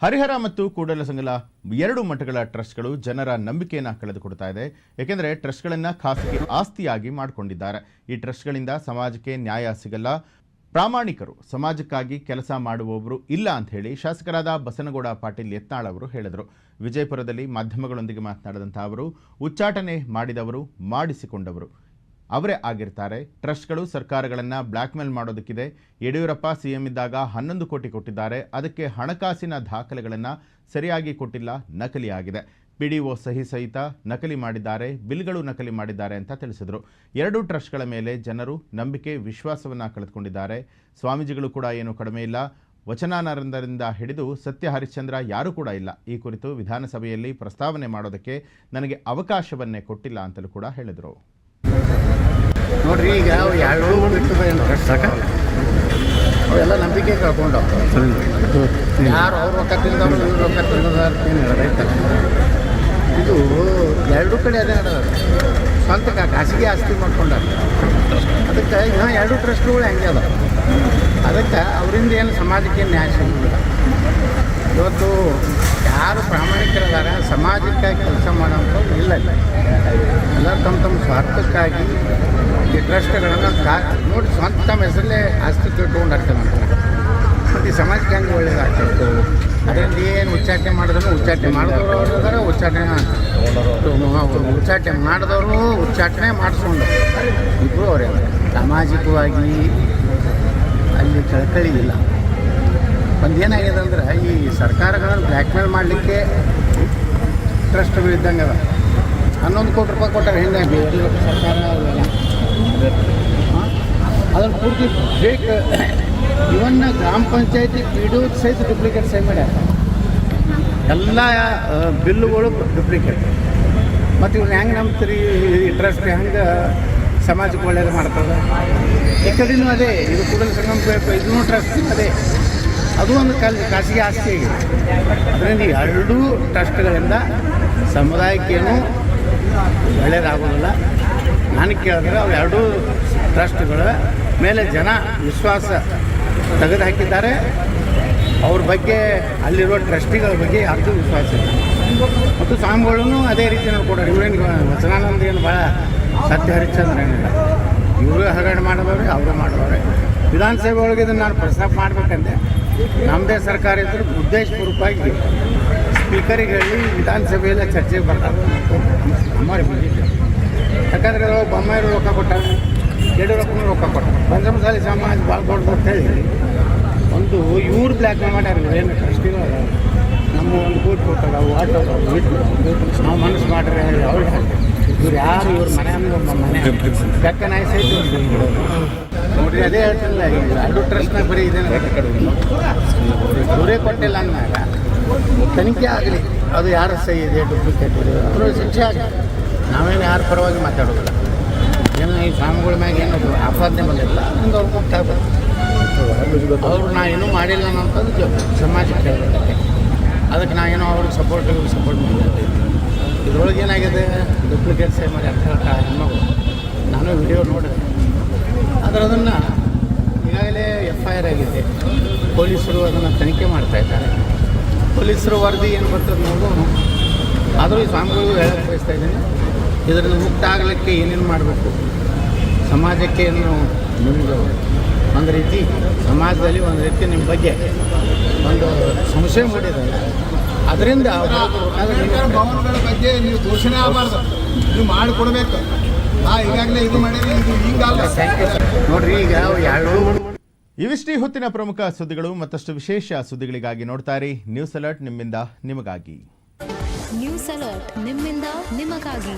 ಹರಿಹರ ಮತ್ತು ಕೂಡಲಸಂಗಲ ಎರಡು ಮಠಗಳ ಟ್ರಸ್ಟ್ಗಳು ಜನರ ನಂಬಿಕೆಯನ್ನು ಕಳೆದುಕೊಡ್ತಾ ಇದೆ. ಏಕೆಂದರೆ ಟ್ರಸ್ಟ್ಗಳನ್ನು ಖಾಸಗಿ ಆಸ್ತಿಯಾಗಿ ಮಾಡಿಕೊಂಡಿದ್ದಾರೆ. ಈ ಟ್ರಸ್ಟ್ಗಳಿಂದ ಸಮಾಜಕ್ಕೆ ನ್ಯಾಯ ಸಿಗಲ್ಲ, ಪ್ರಾಮಾಣಿಕರು ಸಮಾಜಕ್ಕಾಗಿ ಕೆಲಸ ಮಾಡುವವರು ಇಲ್ಲ ಅಂತ ಹೇಳಿ ಶಾಸಕರಾದ ಬಸನಗೌಡ ಪಾಟೀಲ್ ಯತ್ನಾಳ್ ಅವರು ಹೇಳಿದರು. ವಿಜಯಪುರದಲ್ಲಿ ಮಾಧ್ಯಮಗಳೊಂದಿಗೆ ಮಾತನಾಡಿದಂಥ ಅವರು ಉಚ್ಚಾಟನೆ ಮಾಡಿದವರು ಮಾಡಿಸಿಕೊಂಡವರು ಅವರೇ ಆಗಿರ್ತಾರೆ. ಟ್ರಸ್ಟ್ಗಳು ಸರ್ಕಾರಗಳನ್ನು ಬ್ಲ್ಯಾಕ್ ಮೇಲ್ ಮಾಡೋದಕ್ಕಿದೆ. ಯಡಿಯೂರಪ್ಪ ಸಿಎಂ ಇದ್ದಾಗ 11 ಕೋಟಿ ಕೊಟ್ಟಿದ್ದಾರೆ, ಅದಕ್ಕೆ ಹಣಕಾಸಿನ ದಾಖಲೆಗಳನ್ನು ಸರಿಯಾಗಿ ಕೊಟ್ಟಿಲ್ಲ, ನಕಲಿಯಾಗಿದೆ. PDO ಸಹಿ ಸಹಿತ ನಕಲಿ ಮಾಡಿದ್ದಾರೆ, ಬಿಲ್ಗಳು ನಕಲಿ ಮಾಡಿದ್ದಾರೆ ಅಂತ ತಿಳಿಸಿದರು. ಎರಡು ಟ್ರಸ್ಟ್ಗಳ ಮೇಲೆ ಜನರು ನಂಬಿಕೆ ವಿಶ್ವಾಸವನ್ನು ಕಳೆದುಕೊಂಡಿದ್ದಾರೆ. ಸ್ವಾಮೀಜಿಗಳು ಕೂಡ ಏನು ಕಡಿಮೆ ಇಲ್ಲ, ವಚನಾನಂದರಿಂದ ಹಿಡಿದು ಸತ್ಯ ಹರಿಶ್ಚಂದ್ರ ಯಾರೂ ಕೂಡ ಇಲ್ಲ. ಈ ಕುರಿತು ವಿಧಾನಸಭೆಯಲ್ಲಿ ಪ್ರಸ್ತಾವನೆ ಮಾಡೋದಕ್ಕೆ ನನಗೆ ಅವಕಾಶವನ್ನೇ ಕೊಟ್ಟಿಲ್ಲ ಅಂತಲೂ ಕೂಡ ಹೇಳಿದರು. ನೋಡ್ರಿ, ಈಗ ಎರಡು ಸಾಕ ಅವೆಲ್ಲ ನಂಬಿಕೆ ಕಳ್ಕೊಂಡು ಯಾರು ಅವ್ರ ರೊಕ್ಕ ತಿಂದವರು ಇವ್ರ ರೊಕ್ಕ ತಿಂದದ ಏನು ಹೇಳೋದೈತಲ್ಲ. ಇದು ಎರಡೂ ಕಡೆ ಅದೇ ನಡೆದ ಸ್ವಂತ ಖಾಸಗಿ ಆಸ್ತಿ ಮಾಡ್ಕೊಂಡಾರ. ಅದಕ್ಕೆ ಇನ್ನೂ ಎರಡು ಟ್ರಸ್ಟ್ಗಳು ಹೆಂಗೆ ಅದ, ಅದಕ್ಕೆ ಅವರಿಂದ ಏನು ಸಮಾಜಕ್ಕೆ ನ್ಯಾಯ ಸಿಗೋದಿಲ್ಲ. ಇವತ್ತು ಯಾರು ಪ್ರಾಮಾಣಿಕರಿದ್ದಾರೆ ಸಮಾಜಕ್ಕಾಗಿ ಕೆಲಸ ಮಾಡೋಂಥವ್ರು ಇಲ್ಲ. ಎಲ್ಲ ತಮ್ಮ ಸ್ವಾರ್ಥಕ್ಕಾಗಿ ಈ ಟ್ರಸ್ಟ್ಗಳನ್ನು ನೋಡಿ ಸ್ವಂತ ತಮ್ಮ ಹೆಸರಲ್ಲೇ ಆಸ್ತಿ ತಿಳ್ಕೊಂಡಾಗ್ತದೆ ಅಂತ. ಮತ್ತು ಈ ಸಮಾಜಕ್ಕೆ ಹೆಂಗೆ ಒಳ್ಳೇದಾಗ್ತದೆ. ಅದರಿಂದ ಏನು ಉಚ್ಚಾಟನೆ ಮಾಡಿದ್ರು ಉಚ್ಚಾಟನೆ ಮಾಡಿದವರು ಅವ್ರು ಇದ್ದಾರೆ, ಉಚ್ಚಾಟನೆ ಮಾಡಿದವರು ಉಚ್ಚಾಟನೆ ಮಾಡಿಸ್ಕೊಂಡು ಇಬ್ಬರು ಅವರೇ. ಸಾಮಾಜಿಕವಾಗಿ ಅಲ್ಲಿ ಕಳಕಳಿ ಇಲ್ಲ. ಒಂದೇನಾಗಿದೆ ಅಂದ್ರೆ ಈ ಸರ್ಕಾರಗಳನ್ನು ಬ್ಲ್ಯಾಕ್ ಮೇಲ್ ಮಾಡಲಿಕ್ಕೆ ಟ್ರಸ್ಟ್ಗಳು ಇದ್ದಂಗೆ ಅದ. 11 ಕೋಟಿ ರೂಪಾಯಿ ಕೊಟ್ಟಾರೆ ಹಿಂದೆ ಸರ್ಕಾರ ಅದನ್ನು ಪೂರ್ತಿ ಫೇಕ್. ಇವನ್ ಗ್ರಾಮ ಪಂಚಾಯತಿ PDO ಸಹಿತ ಡುಪ್ಲಿಕೇಟ್ ಸಹಿ ಮಾಡ್ಯಾರ. ಎಲ್ಲ ಬಿಲ್ಲುಗಳು ಡುಪ್ಲಿಕೇಟ್. ಮತ್ತು ಇವ್ರು ಹೆಂಗೆ ನಂಬ್ತೀರಿ ಈ ಟ್ರಸ್ಟ್ ಹೆಂಗೆ ಸಮಾಜಕ್ಕೆ ಒಳ್ಳೇದು ಮಾಡ್ತದೆ. ಈ ಕಡೆಯೂ ಅದೇ, ಇದು ಕೂಡಲ ಸಂಗಮ ಇದೂ ಟ್ರಸ್ಟ್ ಅದೇ, ಅದು ಒಂದು ಖಾಸಗಿ ಆಸ್ತಿ ಆಗಿದೆ. ಅದರಿಂದ ಈ ಎರಡೂ ಟ್ರಸ್ಟ್ಗಳಿಂದ ಸಮುದಾಯಕ್ಕೇನು ಒಳ್ಳೆಯದಾಗೋದಿಲ್ಲ. ನಾನು ಕೇಳಿದ್ರೆ ಅವು ಎರಡೂ ಟ್ರಸ್ಟ್ಗಳ ಮೇಲೆ ಜನ ವಿಶ್ವಾಸ ತೆಗೆದು ಹಾಕಿದ್ದಾರೆ. ಅವ್ರ ಬಗ್ಗೆ ಅಲ್ಲಿರುವ ಟ್ರಸ್ಟಿಗಳ ಬಗ್ಗೆ ಯಾರ್ದು ವಿಶ್ವಾಸ ಇಲ್ಲ. ಮತ್ತು ಸ್ವಾಮಿಗಳೂ ಅದೇ ರೀತಿ ನೋಡ್ಕೊಡೋರು. ಇವ್ರೇನು ವಚನಾನಂದ ಏನು ಭಾಳ ಸತ್ಯ ಹರಿಶ್ಚಂದ್ರ ಏನಿಲ್ಲ, ಇವರು ಹಗರಣ ಮಾಡೋದವ್ರೆ, ಅವರು ಮಾಡೋದವ್ರೆ. ವಿಧಾನಸಭೆ ಒಳಗೆ ಇದನ್ನು ನಾನು ಪ್ರಸ್ತಾಪ ಮಾಡಬೇಕಂತೆ ನಮ್ಮದೇ ಸರ್ಕಾರ ಇದ್ದರೆ ಉದ್ದೇಶಪೂರ್ವಕವಾಗಿ ಸ್ಪೀಕರಿಗೆ ಹೇಳಿ ವಿಧಾನಸಭೆಯಲ್ಲೇ ಚರ್ಚೆಗೆ ಬರ್ತಾರೆ. ಅಮ್ಮಾರಿ ಬಂದಿದ್ದೆ. ಯಾಕಂದರೆ ಬೊಮ್ಮಾಯಿರು ರೊಕ್ಕ ಕೊಟ್ಟಾರೆ, ಯಡಿಯೂರಪ್ಪನೂ ರೊಕ್ಕ ಕೊಟ್ಟಾರೆ. ಪಂಚಮಸಾಲಿ ಸಮಾಜ ಭಾಳ ದೊಡ್ಡದು ಅಂತ ಹೇಳಿ ಒಂದು ಇವ್ರು ಬ್ಲ್ಯಾಕ್ ಮೇಲ್ ಮಾಡ್ಯಾರ. ಏನು ಟ್ರಸ್ಟಿಗಳು ನಮ್ಮ 1 ಕೋಟಿ ಕೊಟ್ಟಾಗ ಅವು ಆಟೋ ನಾವು ಮನಸ್ಸು ಮಾಡ್ರೆ ಅವ್ರಿಗೆ ಇವ್ರು ಯಾರು ಇವ್ರ ಮನೆ ಬೆಕ್ಕ ನಾಯಿ ಸಹಿತ ನೋಡ್ರಿ. ಅದೇ ಹೇಳ್ತಿಲ್ಲ, ಎರಡು ಟ್ರಸ್ಟ್ನಾಗ ಬರೀ ಇದೇನು ಇವರೇ ಕೊಟ್ಟಿಲ್ಲ ಅಂದಾಗ ತನಿಖೆ ಆಗಲಿ, ಅದು ಯಾರ ಸಹಿ ಇದೆ ಡುಪ್ಲಿಕೇಟ್ ಇದೆ ಅದ್ರ ಶಿಕ್ಷೆ ಆಗಲಿ. ನಾವೇನು ಯಾರ ಪರವಾಗಿ ಮಾತಾಡೋದಿಲ್ಲ. ಏನು ಈ ಸ್ವಾಮಿಗಳ ಮ್ಯಾಗ ಏನು ಆಪಾದನೆ ಬಂದಿಲ್ಲ, ಅದರಿಂದ ಅವ್ರು ಮುಕ್ತ ಆಗ್ಬೇಕು. ಅವರು ನಾ ಏನೂ ಮಾಡಿಲ್ಲ ಅನ್ನೋಂಥದ್ದು ಸಮಾಜಕ್ಕೆ ಹೇಳಬೇಕು. ಅದಕ್ಕೆ ನಾ ಏನೋ ಅವ್ರಿಗೆ ಸಪೋರ್ಟ್ ಮಾಡಿದ್ದೆ. ಇದ್ರೊಳಗೆ ಏನಾಗಿದೆ, ಡುಪ್ಲಿಕೇಟ್ ಸಹಿ ಮಾಡಿ ಅಂತ ಹೇಳ್ತಾ ಹೆಣ್ಮಗಳು ನಾನು ವಿಡಿಯೋ ನೋಡಿದೆ. ಆದರೆ ಅದನ್ನು ಈಗಾಗಲೇ FIR ಆಗಿದೆ. ಪೊಲೀಸರು ಅದನ್ನು ತನಿಖೆ ಮಾಡ್ತಾಯಿದ್ದಾರೆ. ಪೊಲೀಸರು ವರದಿ ಏನು ಬರ್ತದೆ ನೋಡು. ಆದರೂ ಈ ಸ್ವಾಮಿಗಳಿಗೂ ಹೇಳಕ್ಕೆ ಬಯಸ್ತಾ ಇದ್ದೀನಿ, ಇದರಿಂದ ಮುಕ್ತ ಆಗಲಿಕ್ಕೆ ಏನೇನು ಮಾಡಬೇಕು, ಸಮಾಜಕ್ಕೆ ಏನು ನಿಮ್ಮದು ಒಂದು ರೀತಿ ಸಮಾಜದಲ್ಲಿ ಒಂದು ರೀತಿ ನಿಮ್ಮ ಬಗ್ಗೆ ಒಂದು ಸಂಶಯ ಮೂಡಿದ್ದಾರೆ. ಅದರಿಂದ ಭವನಗಳ ಬಗ್ಗೆ ನೀವು ಘೋಷಣೆ ಆಗಬಾರ್ದು, ನೀವು ಮಾಡಿಕೊಡ್ಬೇಕು. ಈಗಾಗಲೇ ಇದು ಮಾಡಿದ್ರೆ ಇದು ಹಿಂಗಲ್ಲ. ನೋಡ್ರಿ, ಈಗ ಎರಡು ಇವಿಷ್ಟೇ ಹೊತ್ತಿನ ಪ್ರಮುಖ ಸುದ್ದಿಗಳು. ಮತ್ತಷ್ಟು ವಿಶೇಷ ಸುದ್ದಿಗಳಿಗಾಗಿ ನೋಡ್ತಾ ಇರಿ ನ್ಯೂಸ್ ಅಲರ್ಟ್, ನಿಮ್ಮಿಂದ ನಿಮಗಾಗಿ. ನ್ಯೂಸ್ ಅಲರ್ಟ್, ನಿಮ್ಮಿಂದ ನಿಮಗಾಗಿ.